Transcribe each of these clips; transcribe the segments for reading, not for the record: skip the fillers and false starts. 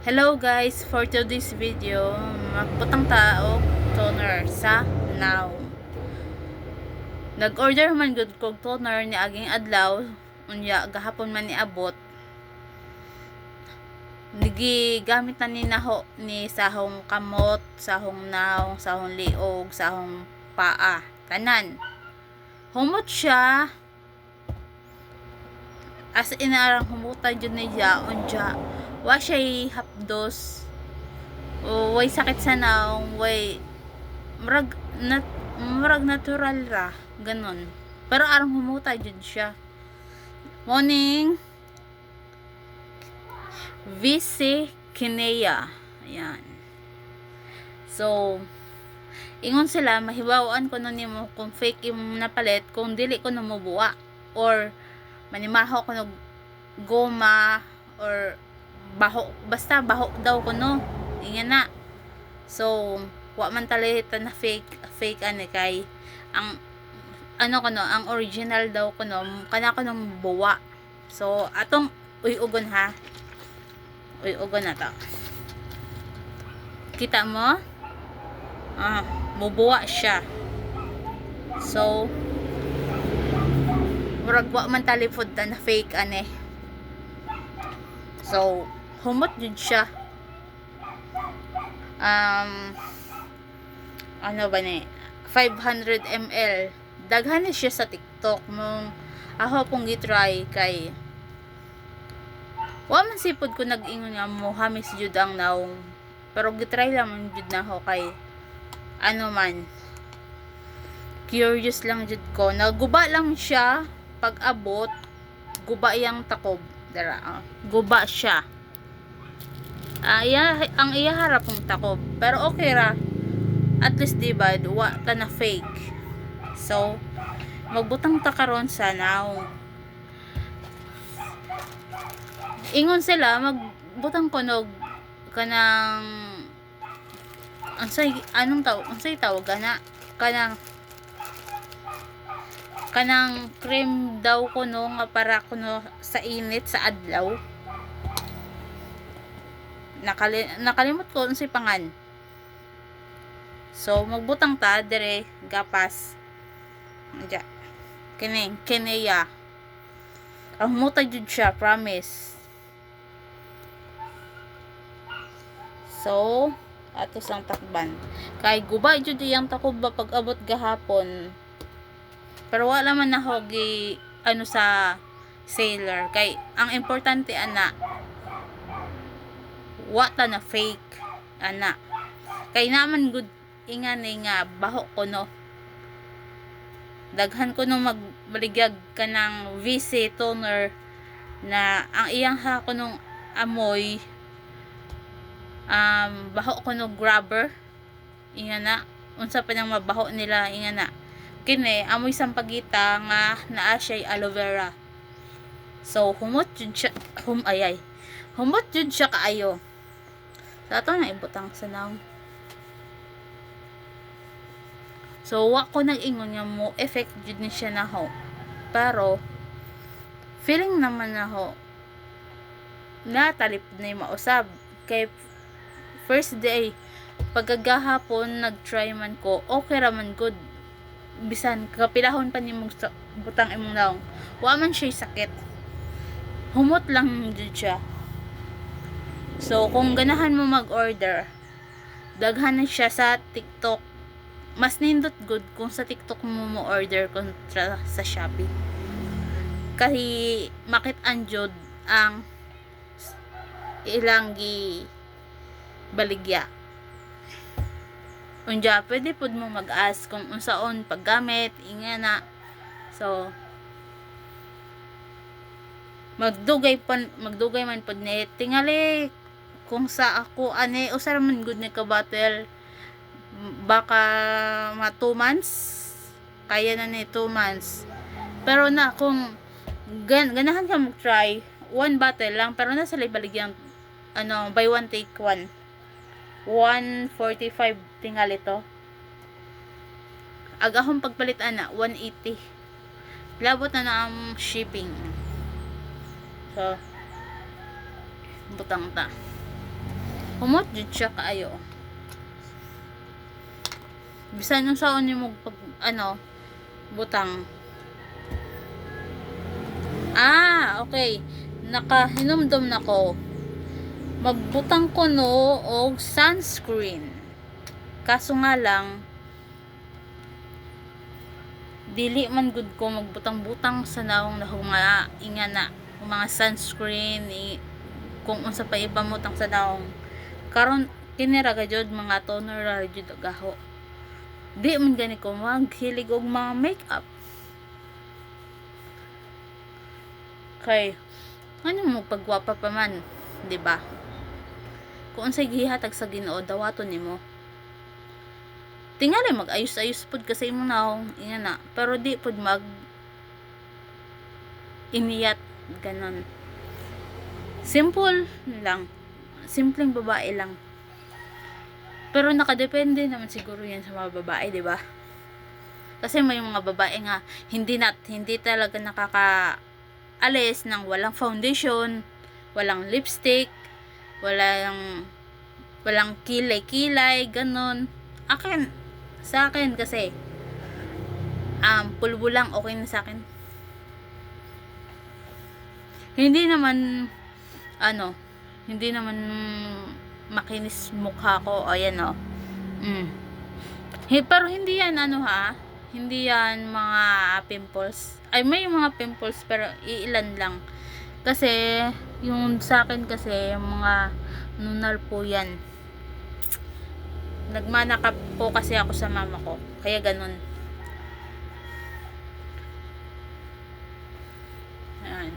Hello guys, for today's video, magputang tao toner sa Now. Nag-order man gud kog toner ni aging adlaw, unya gahapon man niabot. Gamit na ni naho ni sahong kamot, sahong naong, sahong liog, sahong paa, tanan. Humot siya. As inarang humutan jud niya unya. Wa siya hapdos. Way sakit sa naong, way murag natural ra, ganon. Pero arang humuta jud siya. Morning VC Kinea. Ayan. So, ingon sila, mahibawaan ko nun nimo kung fake yung napalit, kung dili ko numubuwa. Or, manimaho ko ng goma, or baho, basta baho daw ko no. Ingan na. So, wa man talita na fake ani kay ang ano ko no, ang original daw ko no, kana ko nung buwa. So, atong uyugon ha. Uyugon na to. Kita mo? Mubuwa siya. So, murag wa man talipod na fake ani. So, humot jud siya. Ano ba ni? 500 ml. Daghan ni siya sa TikTok mong ako pong gitry kay wa man sipod ko nag-ingon nga mo hamis jud ang naong, pero gitry lang jud na ako kay ano man, curious lang jud ko. Naguba lang siya pag abot, guba yang takob dara, guba siya. Ang iya harap ng takob, pero okay ra, at least diba wa ta na fake. So magbutang ta karon sa Now. Ingon sila magbutang kunog kanang ansay tawag ana kanang cream daw kuno nga para kuno sa init sa adlaw. Nakalimot ko unsay pangan. So magbutang ta dire gapas. Anja. Kinea. Ang muta jud siya, promise. So, atos ang takban. Kay guba jud iyang takob pag abot gahapon. Pero wala man na hogi ano sa seller. Kay ang importante ana, wa ta na fake ana. Kay naman good ingani nga baho ko no. Daghan ko no magbaligyag ka ng VC toner na ang iyang ha ko nung amoy baho ko no grabber. Inga na unsa pa nang mabaho nila, inga na kini amoy sampagita nga naa siya aloe vera. So humot jud siya, humot jud siya kaayo. Sa ato na ibutang sa Now. So wa ko nag-ingon nga mo effect jud ni siya na ho. Pero feeling naman na ho na talip na mausab kay first day pagkagahapon nag-try man ko, okay ra man good. Bisan kapilahon pa nimong butang imong naong, wa man siya sakit, humot lang jud siya. So kung ganahan mo mag-order, daghan na siya sa TikTok. Mas nindot good kung sa TikTok mo order kontra sa Shopee. Kasi makit-an jud ang ilang baligya. Unja pwede pud mo mag-ask kung unsaon paggamit, inga na. So magdugay man pud ni tingali kung sa ako ani usar man good ni ka bottle, baka 2 months kaya na ni 2 months. Pero na kung ganahan ka mag-try 1 bottle lang, pero nasa baligyan ano buy one take one, 145 tingali to. Agahong pagpalit ana 180, labot na ang shipping. So butang ta. Humot jud siya kaayo. Bisan nung saon nimo pag butang. Okay. Nakahinumdum na ko. Magbutang ko no og sunscreen. Kaso nga lang, dili man gud ko magbutang-butang sa naong nahunga inga na mga sunscreen kung unsa pa ipamutang sa naong karon kini ra gayud mga toner ra gayud gaho. Di man gani ko maghilig og mga makeup. Kay ano mo pagwapa pa man, di ba? Kung unsay gihatag sa Ginoo dawaton nimo. Tingali mag-ayos-ayos pud kasi imong naong inga na, pero di pud mag iniyat ganon. Simple lang. Simpleng babae lang. Pero nakadepende naman siguro yan sa mga babae, di ba? Kasi may mga babae nga hindi talaga nakakaalis ng walang foundation, walang lipstick, walang kilay-kilay, ganon. Sa akin kasi pulbo lang okay na sa akin. Hindi naman makinis mukha ko. Ayan o. Pero hindi yan hindi yan mga pimples. Ay, may mga pimples pero iilan lang. Kasi yung sa akin kasi mga nunal po yan. Nagmanakap po kasi ako sa mama ko. Kaya ganun. Ayan.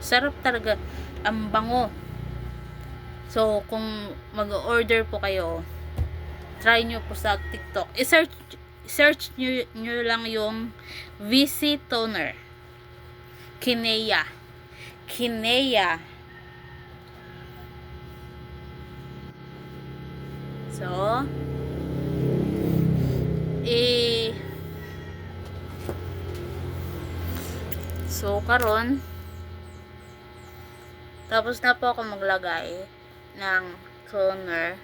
Sarap talaga. Ang bango. So, kung mag-order po kayo, try nyo po sa TikTok. I-search nyo lang yung VC Toner. Kinea. So, karon tapos na po ako maglagay ng toner.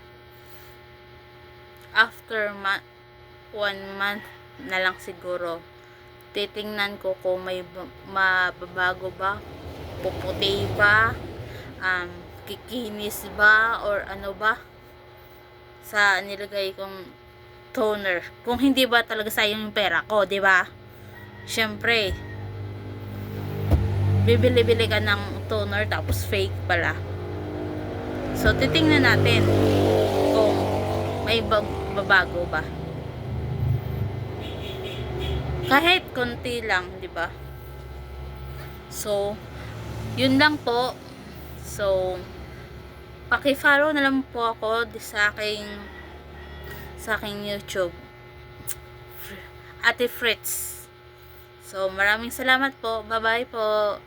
After 1 month na lang siguro, titingnan ko kung may mababago ba, puputi ba, kikinis ba, or ano ba sa nilagay kong toner. Kung hindi ba talaga sayang yung pera ko, di ba? Syempre, bibili-bili ka ng toner tapos fake pala. So, titingnan natin kung may babago ba. Kahit konti lang, di ba? So, yun lang po. So, paki-follow na lang po ako sa aking YouTube. Ate Fritz. So, maraming salamat po. Bye-bye po.